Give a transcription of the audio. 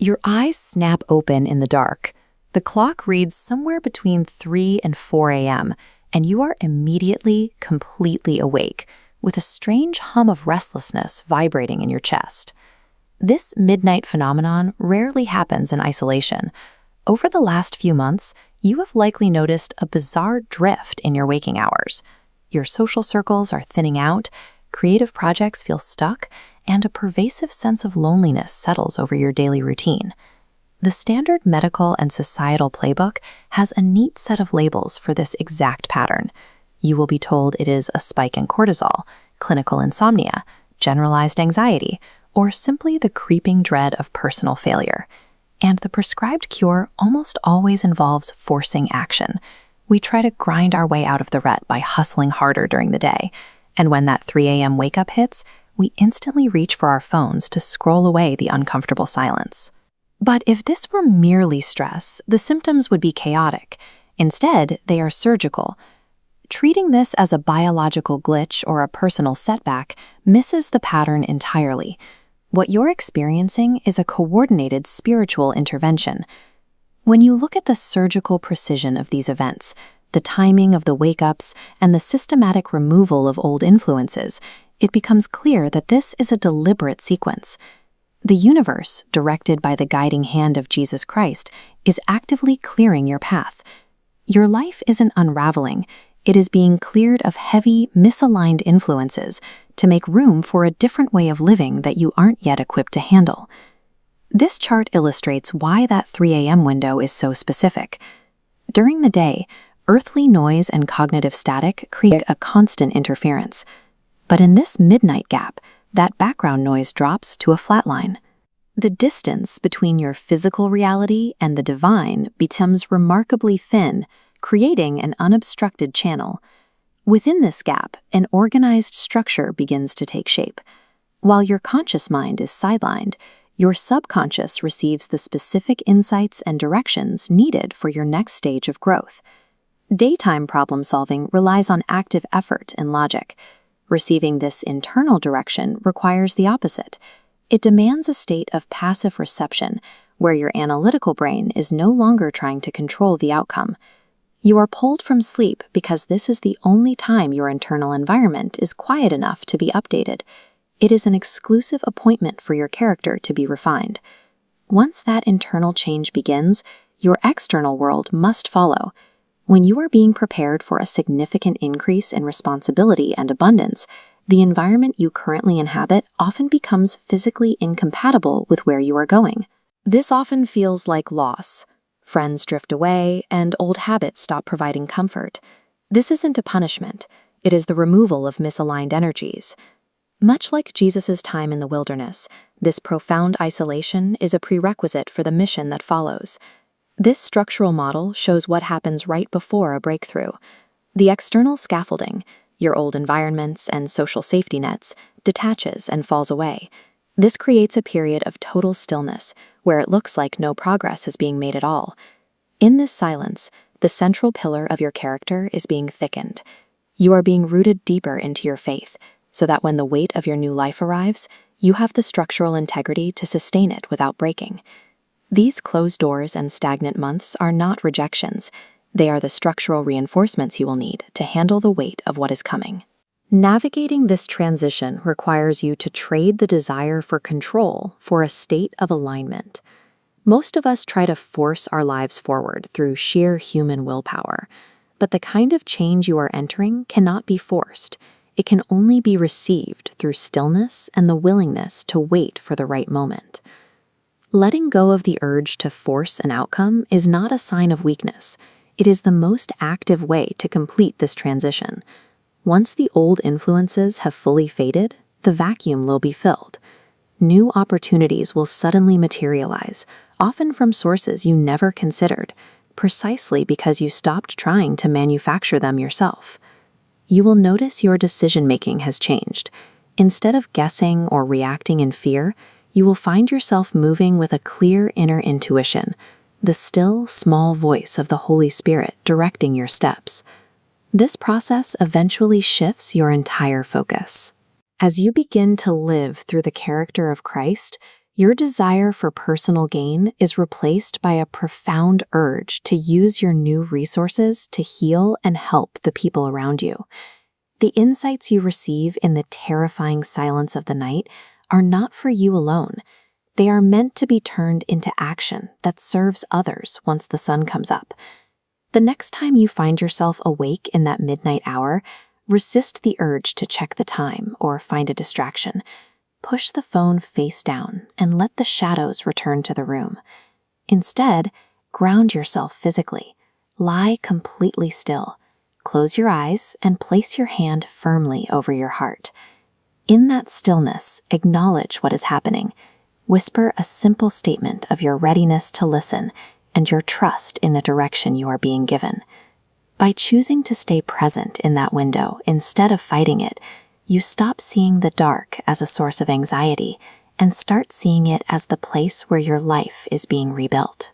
Your eyes snap open in the dark. The clock reads somewhere between 3 and 4 a.m., and you are immediately completely awake, with a strange hum of restlessness vibrating in your chest. This midnight phenomenon rarely happens in isolation. Over the last few months, you have likely noticed a bizarre drift in your waking hours. Your social circles are thinning out, creative projects feel stuck, and a pervasive sense of loneliness settles over your daily routine. The standard medical and societal playbook has a neat set of labels for this exact pattern. You will be told it is a spike in cortisol, clinical insomnia, generalized anxiety, or simply the creeping dread of personal failure. And the prescribed cure almost always involves forcing action. We try to grind our way out of the rut by hustling harder during the day. And when that 3 a.m. wake-up hits, we instantly reach for our phones to scroll away the uncomfortable silence. But if this were merely stress, the symptoms would be chaotic. Instead, they are surgical. Treating this as a biological glitch or a personal setback misses the pattern entirely. What you're experiencing is a coordinated spiritual intervention. When you look at the surgical precision of these events, the timing of the wake-ups, and the systematic removal of old influences, it becomes clear that this is a deliberate sequence. The universe, directed by the guiding hand of Jesus Christ, is actively clearing your path. Your life isn't unraveling. It is being cleared of heavy, misaligned influences to make room for a different way of living that you aren't yet equipped to handle. This chart illustrates why that 3 a.m. window is so specific. During the day, earthly noise and cognitive static create a constant interference. But in this midnight gap, that background noise drops to a flat line. The distance between your physical reality and the divine becomes remarkably thin, creating an unobstructed channel. Within this gap, an organized structure begins to take shape. While your conscious mind is sidelined, your subconscious receives the specific insights and directions needed for your next stage of growth. Daytime problem-solving relies on active effort and logic. Receiving this internal direction requires the opposite. It demands a state of passive reception, where your analytical brain is no longer trying to control the outcome. You are pulled from sleep because this is the only time your internal environment is quiet enough to be updated. It is an exclusive appointment for your character to be refined. Once that internal change begins, your external world must follow. When you are being prepared for a significant increase in responsibility and abundance, the environment you currently inhabit often becomes physically incompatible with where you are going. This often feels like loss. Friends drift away, and old habits stop providing comfort. This isn't a punishment. It is the removal of misaligned energies. Much like Jesus' time in the wilderness, this profound isolation is a prerequisite for the mission that follows. This structural model shows what happens right before a breakthrough. The external scaffolding, your old environments and social safety nets, detaches and falls away. This creates a period of total stillness, where it looks like no progress is being made at all. In this silence, the central pillar of your character is being thickened. You are being rooted deeper into your faith, so that when the weight of your new life arrives, you have the structural integrity to sustain it without breaking. These closed doors and stagnant months are not rejections. They are the structural reinforcements you will need to handle the weight of what is coming. Navigating this transition requires you to trade the desire for control for a state of alignment. Most of us try to force our lives forward through sheer human willpower, but the kind of change you are entering cannot be forced. It can only be received through stillness and the willingness to wait for the right moment. Letting go of the urge to force an outcome is not a sign of weakness. It is the most active way to complete this transition. Once the old influences have fully faded, the vacuum will be filled. New opportunities will suddenly materialize, often from sources you never considered, precisely because you stopped trying to manufacture them yourself. You will notice your decision-making has changed. Instead of guessing or reacting in fear, you will find yourself moving with a clear inner intuition, the still, small voice of the Holy Spirit directing your steps. This process eventually shifts your entire focus. As you begin to live through the character of Christ, Your desire for personal gain is replaced by a profound urge to use your new resources to heal and help the people around you. The insights you receive in the terrifying silence of the night are not for you alone. They are meant to be turned into action that serves others once the sun comes up. The next time you find yourself awake in that midnight hour, resist the urge to check the time or find a distraction. Push the phone face down and let the shadows return to the room. Instead, ground yourself physically. Lie completely still. Close your eyes and place your hand firmly over your heart. In that stillness, acknowledge what is happening. Whisper a simple statement of your readiness to listen and your trust in the direction you are being given. By choosing to stay present in that window instead of fighting it, you stop seeing the dark as a source of anxiety and start seeing it as the place where your life is being rebuilt.